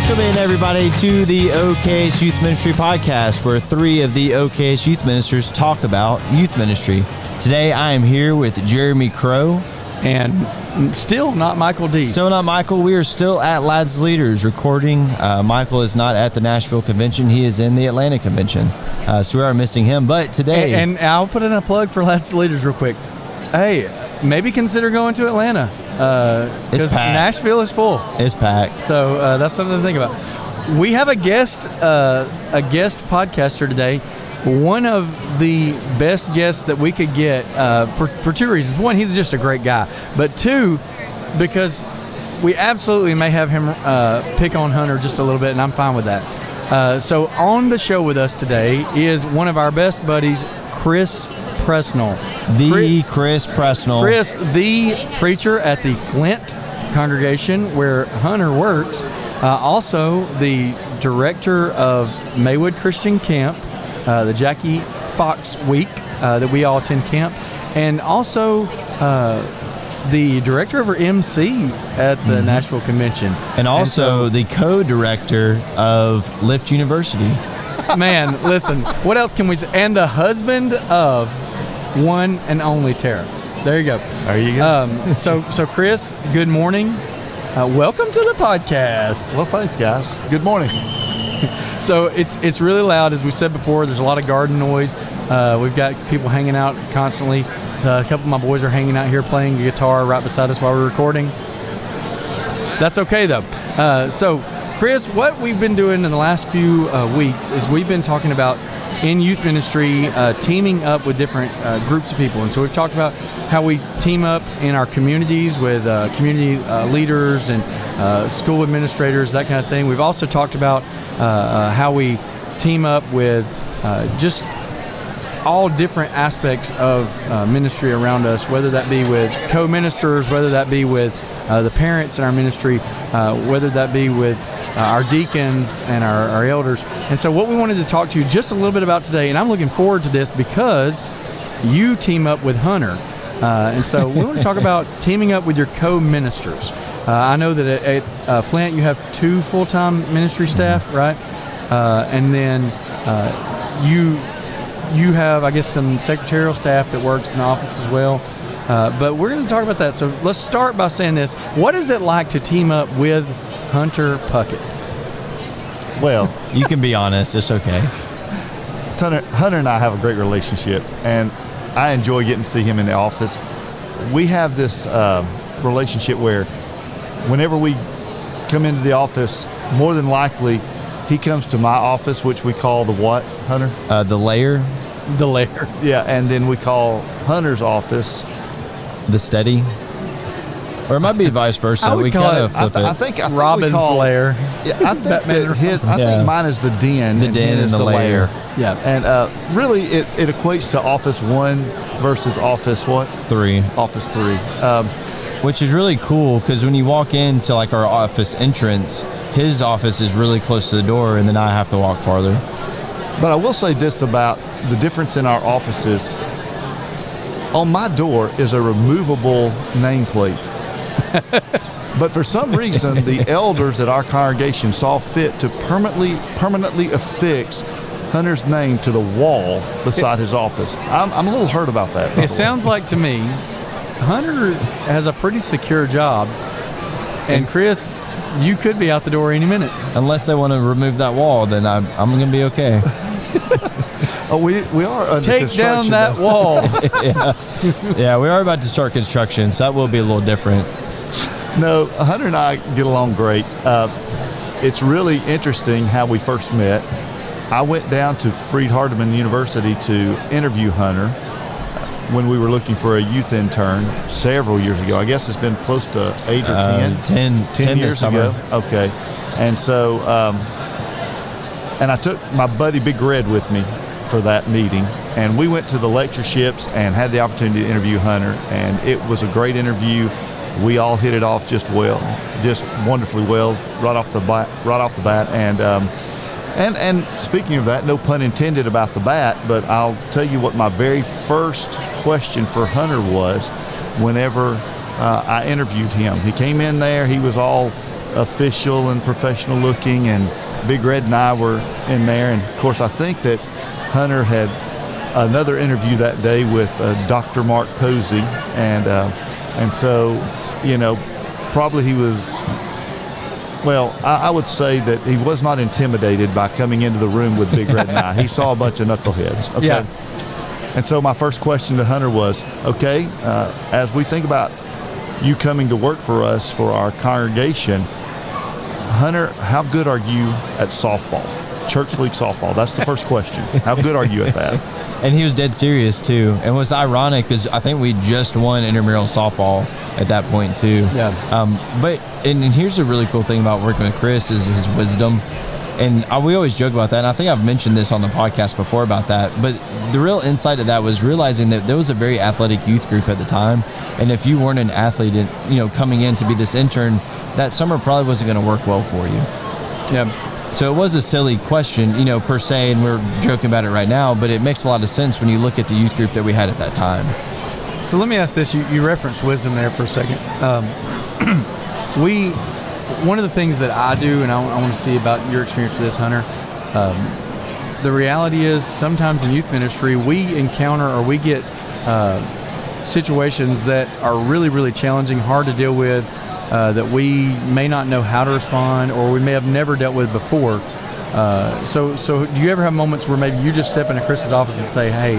Welcome in, everybody, to the OKS Youth Ministry Podcast, where three of the OKS Youth Ministers talk about youth ministry. Today, I am here with Jeremy Crow. And still not Michael D. Still not Michael. We are still at Lads Leaders recording. Michael is not at the Nashville convention. He is in the Atlanta convention. So we are missing him. But today... And I'll put in a plug for Lads Leaders real quick. Hey, maybe consider going to Atlanta. It's packed. Nashville is full. It's packed. So that's something to think about. We have a guest podcaster today. One of the best guests that we could get for two reasons. One, he's just a great guy. But two, because we absolutely may have him pick on Hunter just a little bit, and I'm fine with that. So on the show with us today is one of our best buddies, Chris Pressnell. Chris Pressnell. Chris, the preacher at the Flint congregation where Hunter works. Also the director of Maywood Christian Camp, the Jackie Fox Week that we all attend camp, and also the director of our MCs at the Nashville Convention. And also the co-director of Lift University. Man, listen, what else can we say? And the husband of one and only Tara. There you go. There you go. So Chris, good morning. Welcome to the podcast. Well, thanks, guys. Good morning. So it's really loud, as we said before. There's a lot of garden noise. We've got people hanging out constantly. So a couple of my boys are hanging out here playing the guitar right beside us while we're recording. That's okay, though. So, Chris, what we've been doing in the last few weeks is we've been talking about in youth ministry, teaming up with different groups of people. And so we've talked about how we team up in our communities with community leaders and school administrators, that kind of thing. We've also talked about how we team up with just all different aspects of ministry around us, whether that be with co-ministers, whether that be with the parents in our ministry, whether that be with our deacons and our elders. And so what we wanted to talk to you just a little bit about today, and I'm looking forward to this because you team up with Hunter. And so we want to talk about teaming up with your co-ministers. I know that at Flint you have 2 full-time ministry staff, right? And then you have, I guess, some secretarial staff that works in the office as well. But we're going to talk about that. So let's start by saying this. What is it like to team up with Hunter Puckett? Well, You can be honest. It's okay. Hunter and I have a great relationship, and I enjoy getting to see him in the office. We have this relationship where whenever we come into the office, more than likely, he comes to my office, which we call the what, Hunter? The layer. The layer. Yeah, and then we call Hunter's office The steady. Or it might be vice versa. We kind of flip I it. think Robin's lair. Yeah, I think that I think mine is the den. The den and the layer. Yeah. And really, it equates to Office 1 versus Office what? 3. Office 3. Which is really cool because when you walk into like our office entrance, his office is really close to the door, and then I have to walk farther. But I will say this about the difference in our offices. On my door is a removable nameplate. But for some reason, the elders at our congregation saw fit to permanently affix Hunter's name to the wall beside his office. I'm a little hurt about that. It sounds like to me, Hunter has a pretty secure job. And Chris, you could be out the door any minute. Unless they want to remove that wall, then I'm going to be okay. We are under Take construction. down that wall. Yeah, we are about to start construction, so that will be a little different. No, Hunter and I get along great. It's really interesting how we first met. I went down to Freed-Hardeman University to interview Hunter when we were looking for a youth intern several years ago. I guess it's been close to 8 or 10? 10 years ago. Okay. And so, and I took my buddy Big Red with me for that meeting. And we went to the lectureships and had the opportunity to interview Hunter. And it was a great interview. We all hit it off just well, just wonderfully well, right off the bat. And speaking of that, no pun intended about the bat, but I'll tell you what my very first question for Hunter was whenever I interviewed him. He came in there, he was all official and professional looking, and Big Red and I were in there. And of course, I think that Hunter had another interview that day with Dr. Mark Posey, and so, probably he was, well, I would say that he was not intimidated by coming into the room with Big Red and I. He saw a bunch of knuckleheads. Okay. Yeah. And so my first question to Hunter was, okay, as we think about you coming to work for us, for our congregation, Hunter, how good are you at softball? Church league softball. That's the first question. How good are you at that? And he was dead serious too. And what's ironic is I think we just won intramural softball at that point too. Yeah. But here's the really cool thing about working with Chris is his wisdom. And we always joke about that. And I think I've mentioned this on the podcast before about that. But the real insight of that was realizing that there was a very athletic youth group at the time. And if you weren't an athlete, and, coming in to be this intern, that summer probably wasn't going to work well for you. Yeah. So it was a silly question, per se, and we're joking about it right now, but it makes a lot of sense when you look at the youth group that we had at that time. So let me ask this. You referenced wisdom there for a second. One of the things that I do, and I want to see about your experience with this, Hunter, the reality is sometimes in youth ministry, we encounter or we get situations that are really, really challenging, hard to deal with, that we may not know how to respond or we may have never dealt with before. So do you ever have moments where maybe you just step into Chris's office and say, hey,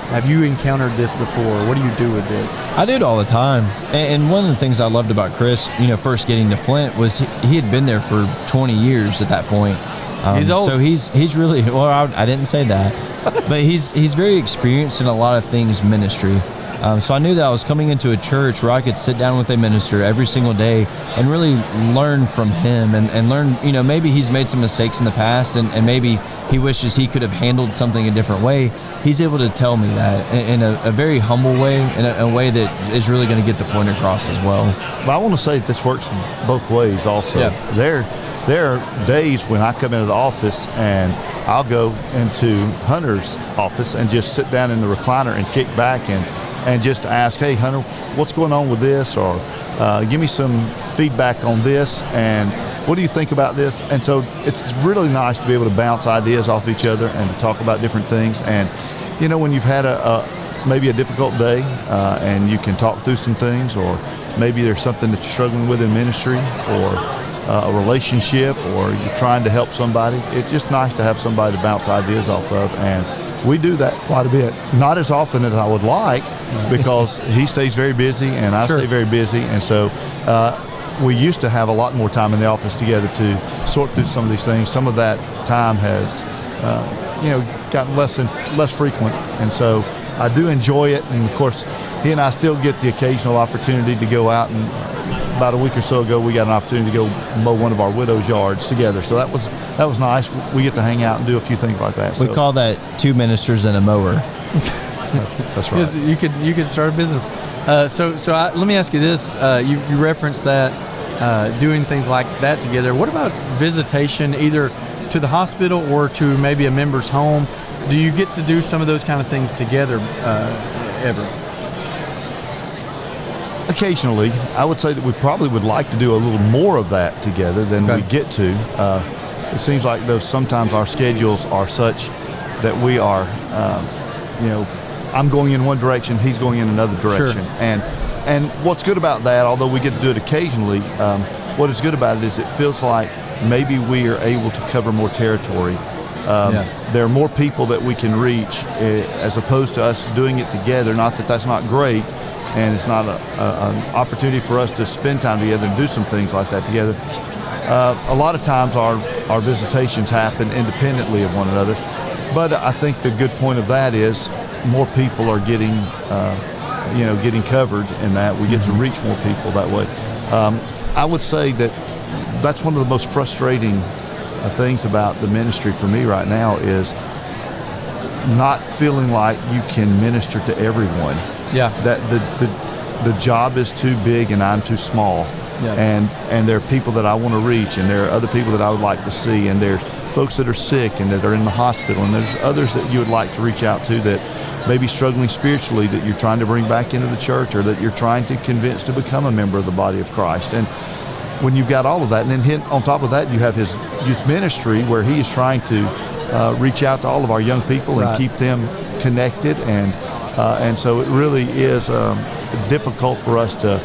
have you encountered this before? What do you do with this? I do it all the time. And one of the things I loved about Chris, first getting to Flint was he had been there for 20 years at that point. He's old. So he's really, well, I didn't say that, but he's very experienced in a lot of things ministry. So I knew that I was coming into a church where I could sit down with a minister every single day and really learn from him and learn, maybe he's made some mistakes in the past and maybe he wishes he could have handled something a different way. He's able to tell me that in a very humble way, in a way that is really going to get the point across as well. But I want to say this works both ways also. Yeah. There are days when I come into the office and I'll go into Hunter's office and just sit down in the recliner and kick back and just ask, hey, Hunter, what's going on with this? Or give me some feedback on this, and what do you think about this? And so it's really nice to be able to bounce ideas off each other and to talk about different things. And, when you've had maybe a difficult day and you can talk through some things, or maybe there's something that you're struggling with in ministry or a relationship, or you're trying to help somebody, it's just nice to have somebody to bounce ideas off of. And we do that quite a bit. Not as often as I would like, because he stays very busy and I stay very busy. And so we used to have a lot more time in the office together to sort through some of these things. Some of that time has, gotten less frequent. And so I do enjoy it. And of course, he and I still get the occasional opportunity to go out, and about a week or so ago, we got an opportunity to go mow one of our widows' yards together. So that was nice. We get to hang out and do a few things like that. We call that two ministers and a mower. That's right. You could start a business. Let me ask you this. You referenced that doing things like that together. What about visitation, either to the hospital or to maybe a member's home? Do you get to do some of those kind of things together ever? Occasionally. I would say that we probably would like to do a little more of that together than we get to. It seems like though sometimes our schedules are such that we are, I'm going in one direction, he's going in another direction. Sure. And what's good about that, although we get to do it occasionally, what is good about it is it feels like maybe we are able to cover more territory. There are more people that we can reach as opposed to us doing it together. Not that that's not great, and it's not an opportunity for us to spend time together and do some things like that together. A lot of times our visitations happen independently of one another, but I think the good point of that is more people are getting covered in that. We get to reach more people that way. I would say that that's one of the most frustrating things about the ministry for me right now is not feeling like you can minister to everyone. Yeah. That the job is too big and I'm too small. Yeah. And there are people that I want to reach, and there are other people that I would like to see, and there's folks that are sick and that are in the hospital, and there's others that you would like to reach out to that may be struggling spiritually, that you're trying to bring back into the church, or that you're trying to convince to become a member of the body of Christ. And when you've got all of that, and then on top of that, you have his youth ministry where he is trying to reach out to all of our young people and keep them connected, and so it really is difficult for us to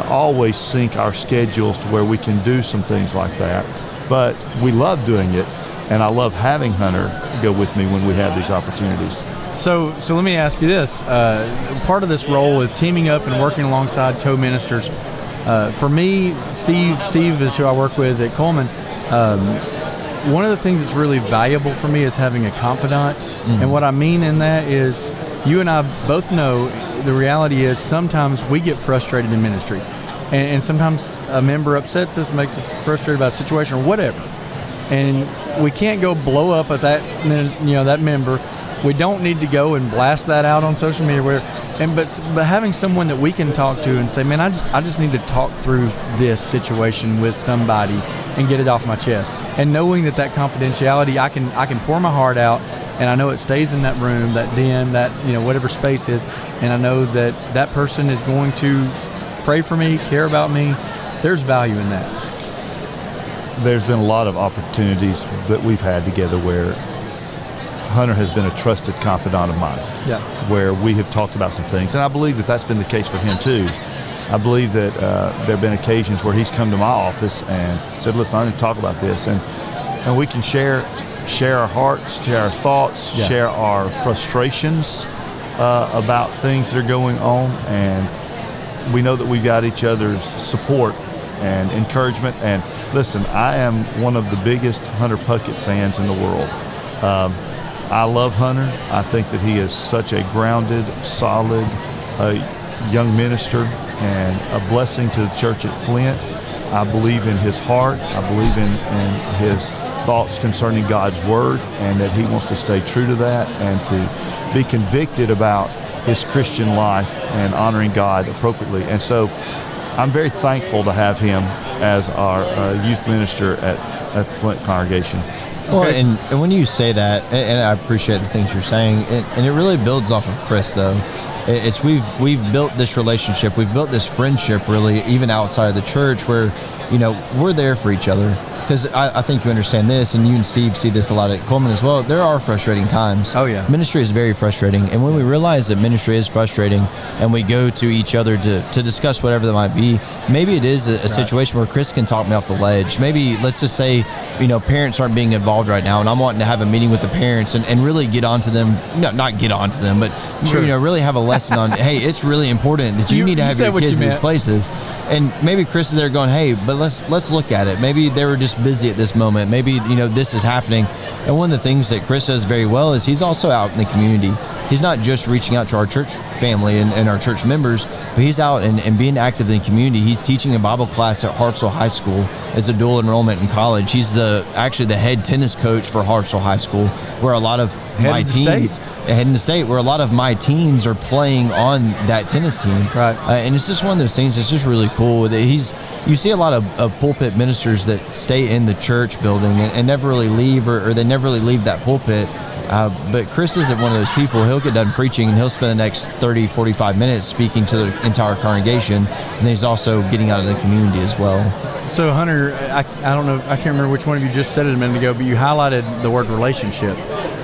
always sync our schedules to where we can do some things like that. But we love doing it, and I love having Hunter go with me when we have these opportunities. So let me ask you this. Part of this role with teaming up and working alongside co-ministers, for me, Steve is who I work with at Coleman. One of the things that's really valuable for me is having a confidant. Mm-hmm. And what I mean in that is you and I both know the reality is sometimes we get frustrated in ministry. And sometimes a member upsets us, makes us frustrated about a situation or whatever. And we can't go blow up at that member. We don't need to go and blast that out on social media. But having someone that we can talk to and say, man, I just need to talk through this situation with somebody and get it off my chest. And knowing that confidentiality, I can pour my heart out, and I know it stays in that room, that den, that whatever space is, and I know that person is going to pray for me, care about me. There's value in that. There's been a lot of opportunities that we've had together where Hunter has been a trusted confidant of mine, where we have talked about some things, and I believe that that's been the case for him too. I believe that there have been occasions where he's come to my office and said, listen, I need to talk about this, and we can share our hearts, share our thoughts, share our frustrations about things that are going on, and we know that we've got each other's support and encouragement. And listen, I am one of the biggest Hunter Puckett fans in the world. I love Hunter. I think that he is such a grounded, solid young minister and a blessing to the church at Flint. I believe in his heart. I believe in his thoughts concerning God's word, and that he wants to stay true to that and to be convicted about his Christian life and honoring God appropriately. And so I'm very thankful to have him as our youth minister at the Flint congregation. Well, and when you say that, and I appreciate the things you're saying, and it really builds off of Chris, though. It's we've built this relationship, we've built this friendship, really, even outside of the church, where we're there for each other. Because I think you understand this, and you and Steve see this a lot at Coleman as well. There are frustrating times. Oh, yeah. Ministry is very frustrating. And when we realize that ministry is frustrating and we go to each other to discuss whatever that might be, maybe it is a situation where Chris can talk me off the ledge. Maybe, let's just say, parents aren't being involved right now, and I'm wanting to have a meeting with the parents and really get onto them. No, not get onto them, but really have a lesson on, hey, it's really important that you need to have your kids in these places. And maybe Chris is there going, hey, but let's look at it. Maybe they were just busy at this moment. Maybe, this is happening. And one of the things that Chris does very well is he's also out in the community. He's not just reaching out to our church family and our church members, but he's out and being active in the community. He's teaching a Bible class at Hartselle High School as a dual enrollment in college. He's actually the head tennis coach for Hartselle High School, where a lot of my teens, heading to state, where a lot of my teens are playing on that tennis team. Right. And it's just one of those things that's just really cool. You see a lot of pulpit ministers that stay in the church building and never really leave, or they never really leave that pulpit. But Chris isn't one of those people. He'll get done preaching and he'll spend the next 30, 45 minutes speaking to the entire congregation. And then he's also getting out of the community as well. So Hunter, I don't know, I can't remember which one of you just said it a minute ago, but you highlighted the word relationship.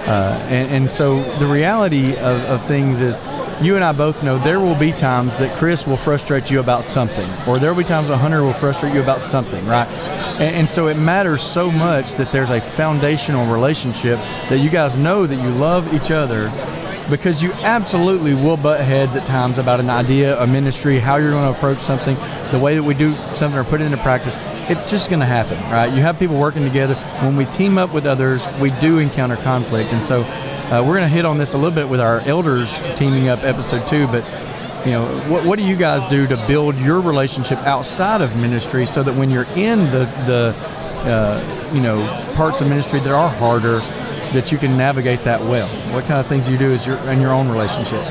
And so the reality of things is, you and I both know there will be times that Chris will frustrate you about something, or there will be times that Hunter will frustrate you about something, right? And so it matters so much that there's a foundational relationship, that you guys know that you love each other, because you absolutely will butt heads at times about an idea, a ministry, how you're going to approach something, the way that we do something or put it into practice. It's just going to happen, right? You have people working together. When we team up with others, we do encounter conflict. And so we're going to hit on this a little bit with our elders teaming up episode 2, but what do you guys do to build your relationship outside of ministry, so that when you're in the parts of ministry that are harder, that you can navigate that well? What kind of things do you do in your own relationship?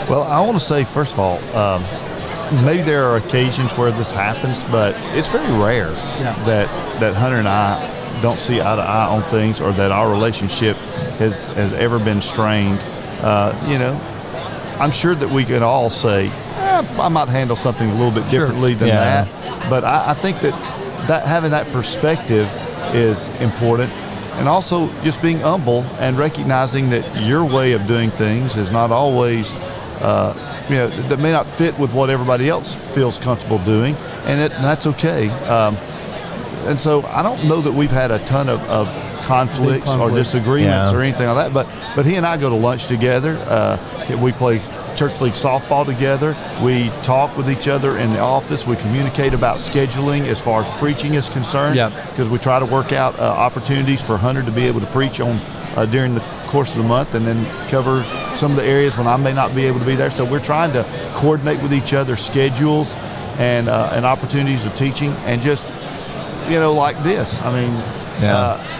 Well, I want to say, first of all, maybe there are occasions where this happens, but it's very rare that Hunter and I don't see eye to eye on things, or that our relationship has ever been strained. I'm sure that we could all say, I might handle something a little bit differently than that. But I think that having that perspective is important. And also just being humble and recognizing that your way of doing things is not always, that may not fit with what everybody else feels comfortable doing, and that's okay. And so I don't know that we've had a ton of conflicts or disagreements or anything like that, but he and I go to lunch together. We play church league softball together. We talk with each other in the office. We communicate about scheduling as far as preaching is concerned, because we try to work out opportunities for Hunter to be able to preach on during the course of the month, and then cover some of the areas when I may not be able to be there. So we're trying to coordinate with each other's schedules and opportunities of teaching, and just like this. I mean,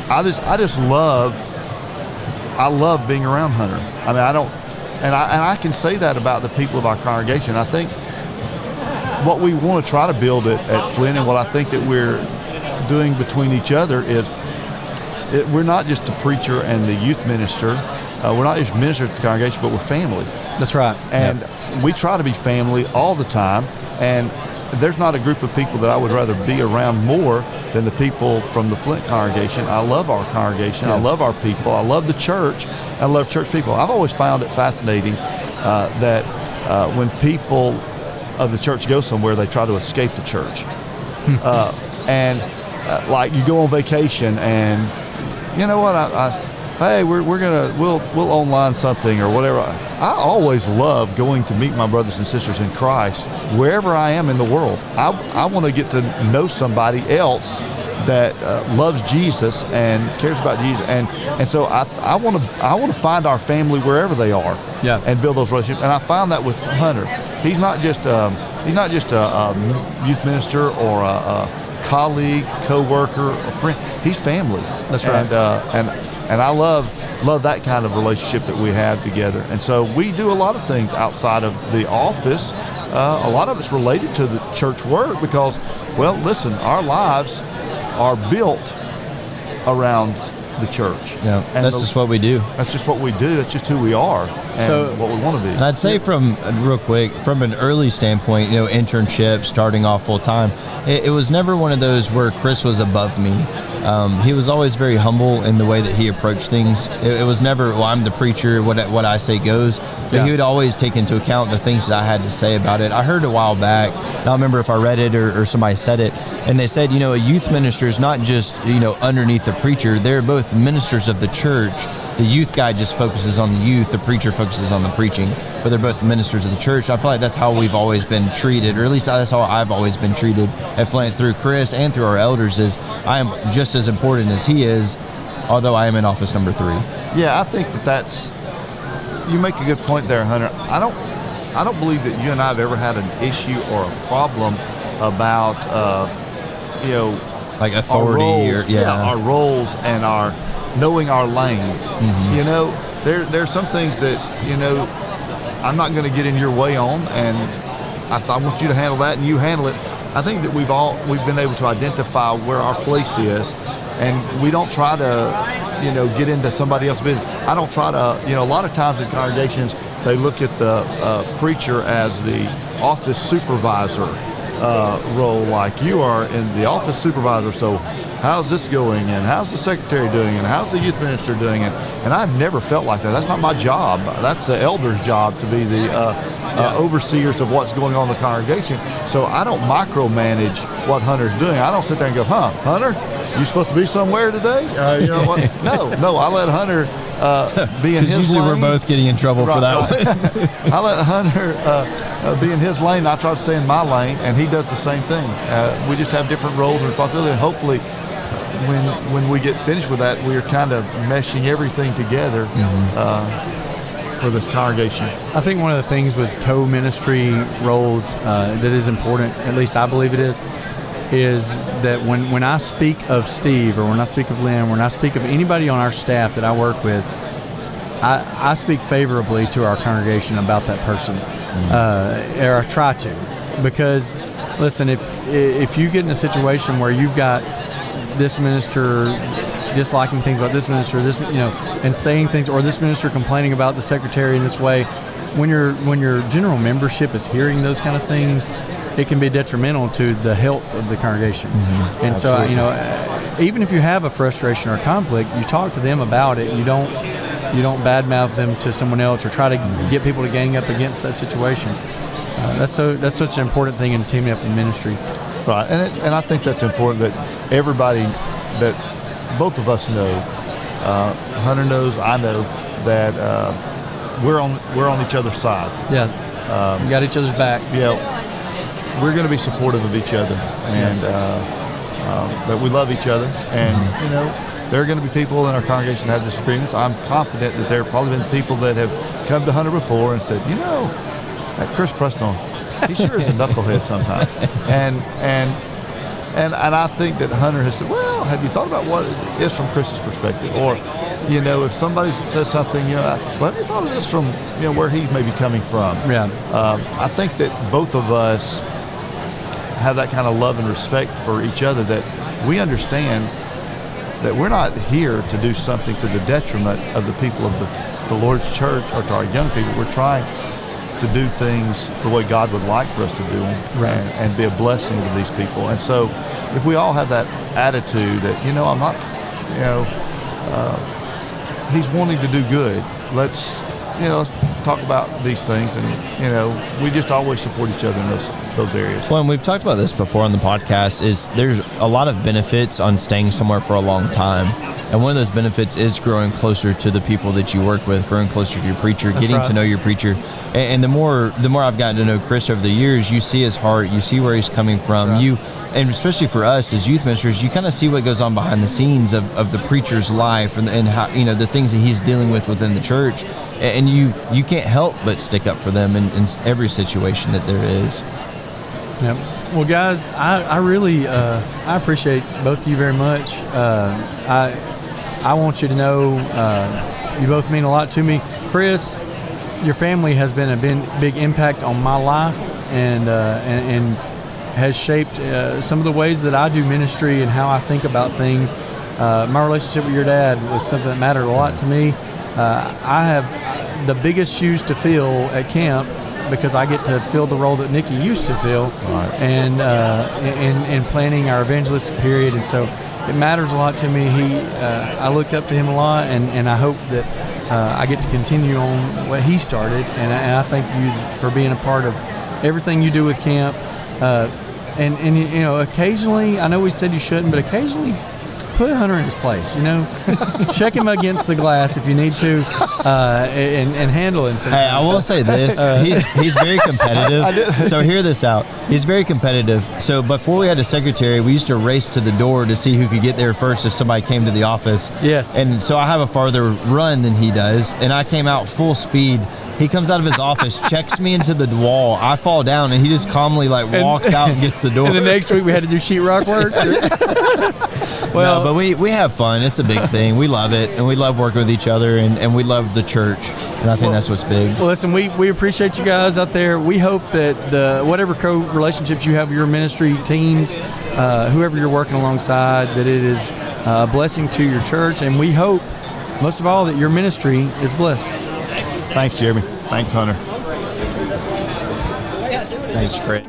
I just love being around Hunter. I mean, I can say that about the people of our congregation. I think what we want to try to build at Flint, and what I think that we're doing between each other, is we're not just the preacher and the youth minister. We're not just ministers to the congregation, but we're family. That's right. And we try to be family all the time. And there's not a group of people that I would rather be around more than the people from the Flint congregation. I love our congregation. I love our people. I love the church. I love church people. I've always found it fascinating that when people of the church go somewhere, they try to escape the church. Like you go on vacation, and you know what? Hey, we'll online something or whatever. I always love going to meet my brothers and sisters in Christ wherever I am in the world. I want to get to know somebody else that loves Jesus and cares about Jesus, and so I want to find our family wherever they are, and build those relationships. And I found that with Hunter. He's not just a youth minister or a colleague, co-worker, a friend. He's family. That's right. And I love that kind of relationship that we have together. And so we do a lot of things outside of the office. A lot of it's related to the church work because, well, listen, our lives are built around the church. Yeah, and that's just what we do. That's just what we do. That's just who we are and what we want to be. And I'd say from an early standpoint, internship, starting off full time, it was never one of those where Chris was above me. He was always very humble in the way that he approached things. It was never, well, I'm the preacher, what I say goes. But he would always take into account the things that I had to say about it. I heard a while back, I don't remember if I read it or somebody said it, and they said, a youth minister is not just, underneath the preacher. They're both ministers of the church. The youth guy just focuses on the youth. The preacher focuses on the preaching. But they're both ministers of the church. I feel like that's how we've always been treated, or at least that's how I've always been treated at Flint through Chris and through our elders. Is I am just as important as he is, although I am in office number 3. Yeah, I think that's. You make a good point there, Hunter. I don't believe that you and I have ever had an issue or a problem about like authority our roles and our knowing our lane. Mm-hmm. There's some things that I'm not going to get in your way on, and I want you to handle that and you handle it. I think that we've been able to identify where our place is, and we don't try to get into somebody else's business. I don't try to, a lot of times in congregations, they look at the preacher as the office supervisor role, like you are in the office supervisor, so how's this going, and how's the secretary doing, and how's the youth minister doing, and I've never felt like that. That's not my job. That's the elder's job to be the overseers of what's going on in the congregation. So I don't micromanage what Hunter's doing. I don't sit there and go, Hunter, you supposed to be somewhere today? You know what? No, I let Hunter be in his usually lane. We're both getting in trouble for that one. I let Hunter be in his lane. I try to stay in my lane, and he does the same thing. We just have different roles and responsibilities, and hopefully when we get finished with that, we're kind of meshing everything together for the congregation. I think one of the things with co-ministry roles that is important, at least I believe it is that when I speak of Steve, or when I speak of Lynn, when I speak of anybody on our staff that I work with, I speak favorably to our congregation about that person, or I try to, because listen, if you get in a situation where you've got this minister disliking things about this minister, and saying things, or this minister complaining about the secretary in this way. When your general membership is hearing those kind of things, it can be detrimental to the health of the congregation. Mm-hmm. And Absolutely. so, even if you have a frustration or a conflict, you talk to them about it. You don't badmouth them to someone else or try to get people to gang up against that situation. That's such an important thing in teaming up in ministry. Right, and I think that's important that everybody, that both of us know, Hunter knows, I know, that we're on each other's side. Yeah, we got each other's back. Yeah, we're going to be supportive of each other, and that we love each other. And there are going to be people in our congregation that have disagreements. I'm confident that there have probably been people that have come to Hunter before and said, that Chris Pressnell, he sure is a knucklehead sometimes. And I think that Hunter has said, well, have you thought about what it is from Chris's perspective? Or, if somebody says something, well, have you thought of this from, where he's maybe coming from? Yeah. I think that both of us have that kind of love and respect for each other, that we understand that we're not here to do something to the detriment of the people of the Lord's church or to our young people. We're trying to do things the way God would like for us to do them, right, and be a blessing to these people. And so if we all have that attitude that, I'm not, he's wanting to do good, let's talk about these things, and we just always support each other in those areas. Well, and we've talked about this before on the podcast, is there's a lot of benefits on staying somewhere for a long time. And one of those benefits is growing closer to the people that you work with, growing closer to your preacher, That's getting right. to know your preacher. And the more I've gotten to know Chris over the years, you see his heart, you see where he's coming from. That's right. And especially for us as youth ministers, you kind of see what goes on behind the scenes of the preacher's life and how, the things that he's dealing with within the church. And you can't help but stick up for them in every situation that there is. Yep. Well, guys, I really I appreciate both of you very much. I want you to know you both mean a lot to me. Chris, your family has been a big impact on my life and has shaped some of the ways that I do ministry and how I think about things. My relationship with your dad was something that mattered a lot to me. I have the biggest shoes to fill at camp because I get to fill the role that Nikki used to fill, Right. and in planning our evangelistic period, and so it matters a lot to me. I looked up to him a lot, and I hope that I get to continue on what he started, and I thank you for being a part of everything you do with camp. And occasionally, I know we said you shouldn't, but occasionally put Hunter in his place, check him against the glass if you need to, and handle him. Hey, I will say this: he's very competitive. So hear this out. He's very competitive. So before we had a secretary, we used to race to the door to see who could get there first if somebody came to the office. Yes. And so I have a farther run than he does, and I came out full speed. He comes out of his office, checks me into the wall. I fall down, and he just calmly walks out and gets the door. And the next week we had to do sheetrock work. Well, no, but we have fun. It's a big thing. We love it, and we love working with each other, and we love the church, and I think that's what's big. Well, listen, we appreciate you guys out there. We hope that whatever relationships you have with your ministry teams, whoever you're working alongside, that it is a blessing to your church, and we hope, most of all, that your ministry is blessed. Thanks, Jeremy. Thanks, Hunter. Thanks, Chris.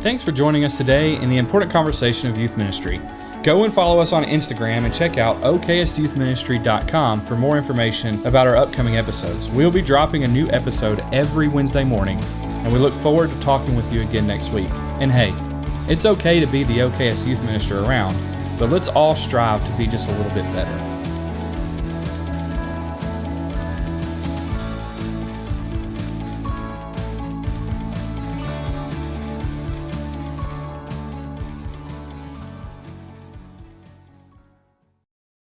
Thanks for joining us today in the important conversation of youth ministry. Go and follow us on Instagram and check out oksyouthministry.com for more information about our upcoming episodes. We'll be dropping a new episode every Wednesday morning, and we look forward to talking with you again next week. And hey, it's okay to be the OKS youth minister around, but let's all strive to be just a little bit better.